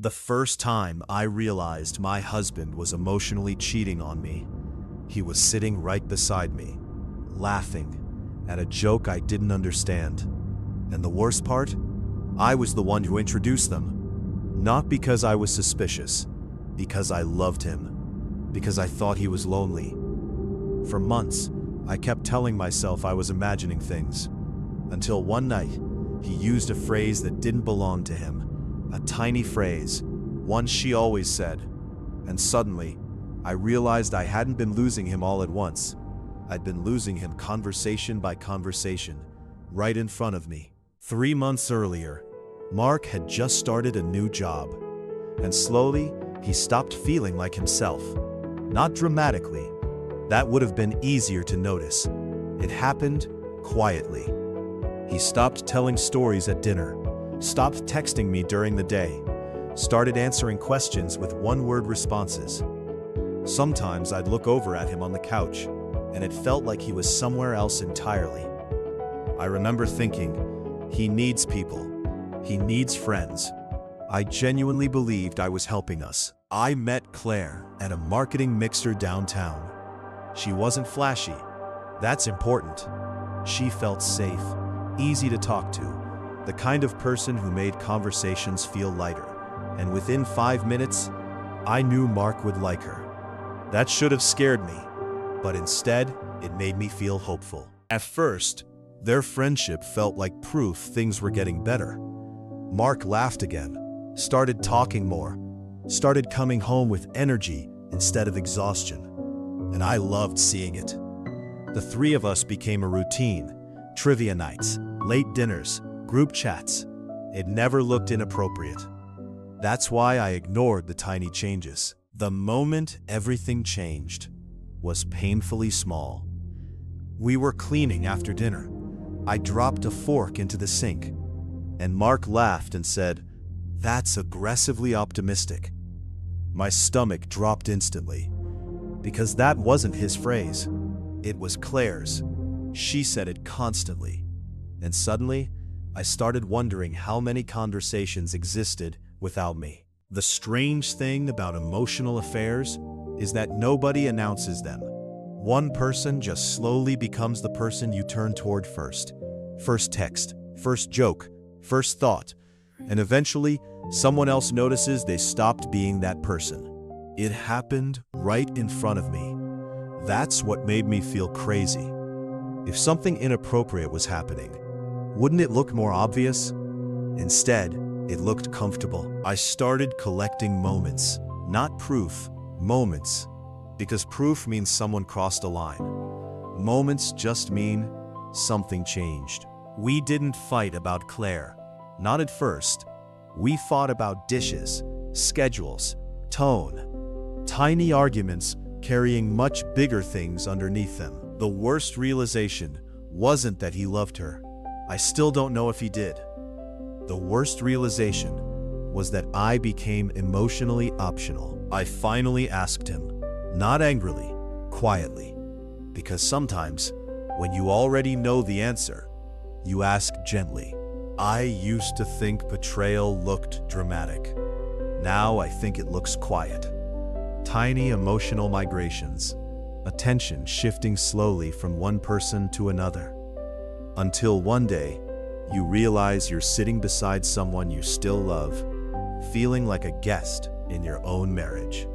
The first time I realized my husband was emotionally cheating on me, he was sitting right beside me, laughing at a joke I didn't understand. And the worst part? I was the one who introduced them. Not because I was suspicious, because I loved him, because I thought he was lonely. For months, I kept telling myself I was imagining things, until one night, he used a phrase that didn't belong to him, a tiny phrase, one she always said. And suddenly, I realized I hadn't been losing him all at once. I'd been losing him conversation by conversation, right in front of me. 3 months earlier, Mark had just started a new job, and slowly, he stopped feeling like himself. Not dramatically. That would have been easier to notice. It happened quietly. He stopped telling stories at dinner, stopped texting me during the day, started answering questions with one-word responses. Sometimes I'd look over at him on the couch, and it felt like he was somewhere else entirely. I remember thinking, he needs people. He needs friends. I genuinely believed I was helping us. I met Claire at a marketing mixer downtown. She wasn't flashy. That's important. She felt safe, easy to talk to, the kind of person who made conversations feel lighter. And within 5 minutes, I knew Mark would like her. That should have scared me, but instead, it made me feel hopeful. At first, their friendship felt like proof things were getting better. Mark laughed again, started talking more, started coming home with energy instead of exhaustion. And I loved seeing it. The three of us became a routine: trivia nights, late dinners, group chats. It never looked inappropriate. That's why I ignored the tiny changes. The moment everything changed was painfully small. We were cleaning after dinner. I dropped a fork into the sink, and Mark laughed and said, "That's aggressively optimistic." My stomach dropped instantly, because that wasn't his phrase. It was Claire's. She said it constantly. And suddenly, I started wondering how many conversations existed without me. The strange thing about emotional affairs is that nobody announces them. One person just slowly becomes the person you turn toward first. First text, first joke, first thought, and eventually, someone else notices they stopped being that person. It happened right in front of me. That's what made me feel crazy. If something inappropriate was happening, wouldn't it look more obvious? Instead, it looked comfortable. I started collecting moments, not proof, moments, because proof means someone crossed a line. Moments just mean something changed. We didn't fight about Claire, not at first. We fought about dishes, schedules, tone. Tiny arguments carrying much bigger things underneath them. The worst realization wasn't that he loved her. I still don't know if he did. The worst realization was that I became emotionally optional. I finally asked him, not angrily, quietly, because sometimes, when you already know the answer, you ask gently. I used to think betrayal looked dramatic. Now I think it looks quiet. Tiny emotional migrations, attention shifting slowly from one person to another. Until one day, you realize you're sitting beside someone you still love, feeling like a guest in your own marriage.